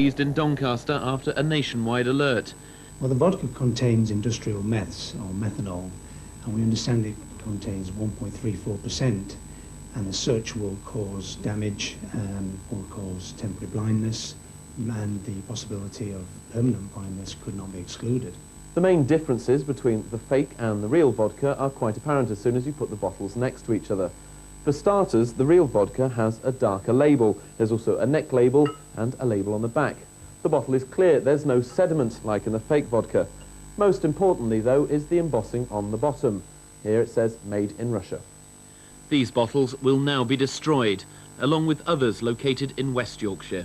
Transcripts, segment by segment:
In Doncaster after a nationwide alert. Well, the vodka contains industrial meths, or methanol, and we understand it contains 1.34%, and as such will cause damage, will cause temporary blindness, and the possibility of permanent blindness could not be excluded. The main differences between the fake and the real vodka are quite apparent as soon as you put the bottles next to each other. For starters, the real vodka has a darker label. There's also a neck label and a label on the back. The bottle is clear, there's no sediment like in the fake vodka. Most importantly, though, is the embossing on the bottom. Here it says, made in Russia. These bottles will now be destroyed, along with others located in West Yorkshire.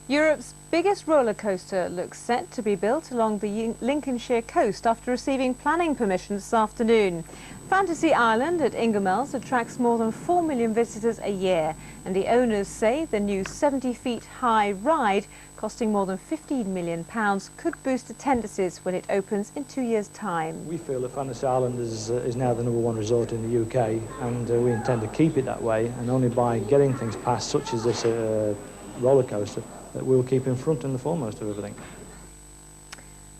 Europe's biggest roller coaster looks set to be built along the Lincolnshire coast after receiving planning permission this afternoon. Fantasy Island at Ingermells attracts more than 4 million visitors a year, and the owners say the new 70 feet high ride, costing more than £15 million, could boost attendances when it opens in 2 years' time. We feel that Fantasy Island is now the #1 resort in the UK, and we intend to keep it that way, and only by getting things past, such as this roller coaster, that we'll keep in front and the foremost of everything.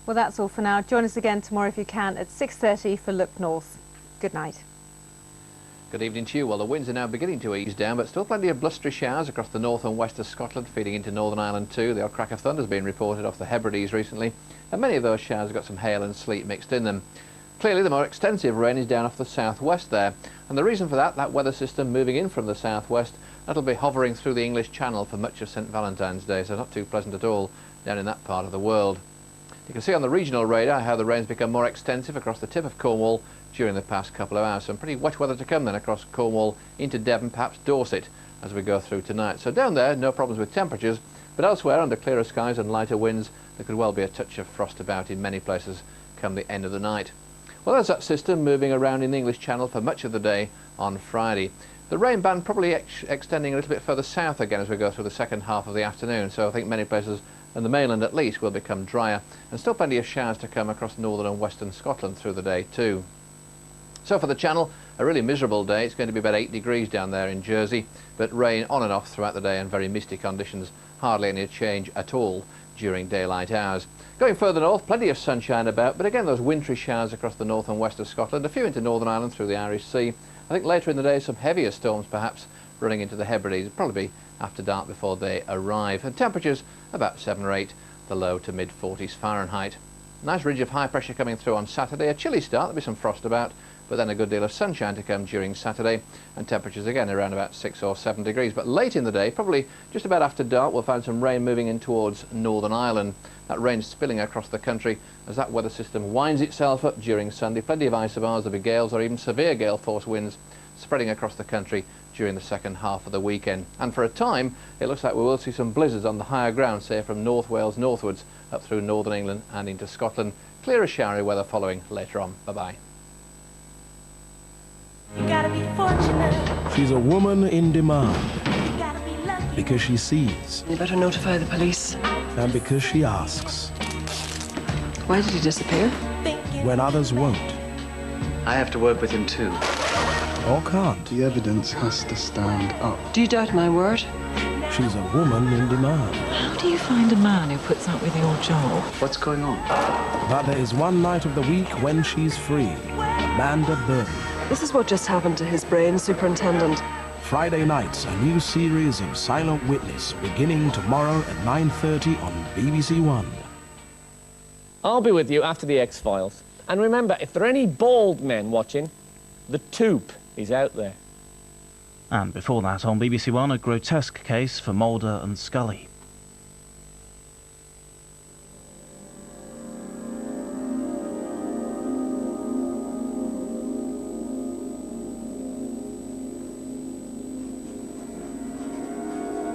Well, that's all for now. Join us again tomorrow if you can at 6:30 for Look North. Good night. Good evening to you. Well, the winds are now beginning to ease down, but still plenty of blustery showers across the north and west of Scotland, feeding into Northern Ireland too. The odd crack of thunder has been reported off the Hebrides recently, and many of those showers have got some hail and sleet mixed in them. Clearly, the more extensive rain is down off the southwest there, and the reason for that weather system moving in from the southwest, that'll be hovering through the English Channel for much of St Valentine's Day, so not too pleasant at all down in that part of the world. You can see on the regional radar how the rain's become more extensive across the tip of Cornwall during the past couple of hours. Some pretty wet weather to come then across Cornwall into Devon, perhaps Dorset, as we go through tonight. So down there, no problems with temperatures, but elsewhere, under clearer skies and lighter winds, there could well be a touch of frost about in many places come the end of the night. Well, there's that system moving around in the English Channel for much of the day on Friday. The rain band probably extending a little bit further south again as we go through the second half of the afternoon, so I think many places, and the mainland at least, will become drier, and still plenty of showers to come across northern and western Scotland through the day too. So for the Channel, a really miserable day. It's going to be about 8 degrees down there in Jersey, but rain on and off throughout the day and very misty conditions, hardly any change at all during daylight hours. Going further north, plenty of sunshine about, but again those wintry showers across the north and west of Scotland, a few into Northern Ireland through the Irish Sea. I think later in the day some heavier storms perhaps running into the Hebrides. It'll probably be after dark before they arrive. And temperatures about 7 or 8, the low to mid 40s Fahrenheit. Nice ridge of high pressure coming through on Saturday. A chilly start, there'll be some frost about, but then a good deal of sunshine to come during Saturday, and temperatures again around about 6 or 7 degrees. But late in the day, probably just about after dark, we'll find some rain moving in towards Northern Ireland. That rain spilling across the country as that weather system winds itself up during Sunday. Plenty of isobars, there'll be gales or even severe gale force winds spreading across the country during the second half of the weekend. And for a time, it looks like we will see some blizzards on the higher ground, say from North Wales northwards up through Northern England and into Scotland. Clear as showery weather following later on. Bye-bye. You gotta be fortunate. She's a woman in demand because she sees. You better notify the police. And because she asks. Why did he disappear? When others won't. I have to work with him too. Or can't. The evidence has to stand up. Do you doubt my word? She's a woman in demand. How do you find a man who puts up with your job? What's going on? But there is one night of the week when she's free. Amanda Burton. This is what just happened to his brain, Superintendent. Friday nights, a new series of Silent Witness, beginning tomorrow at 9:30 on BBC1. I'll be with you after the X-Files. And remember, if there are any bald men watching, the Toop is out there. And before that, on BBC1, a grotesque case for Mulder and Scully.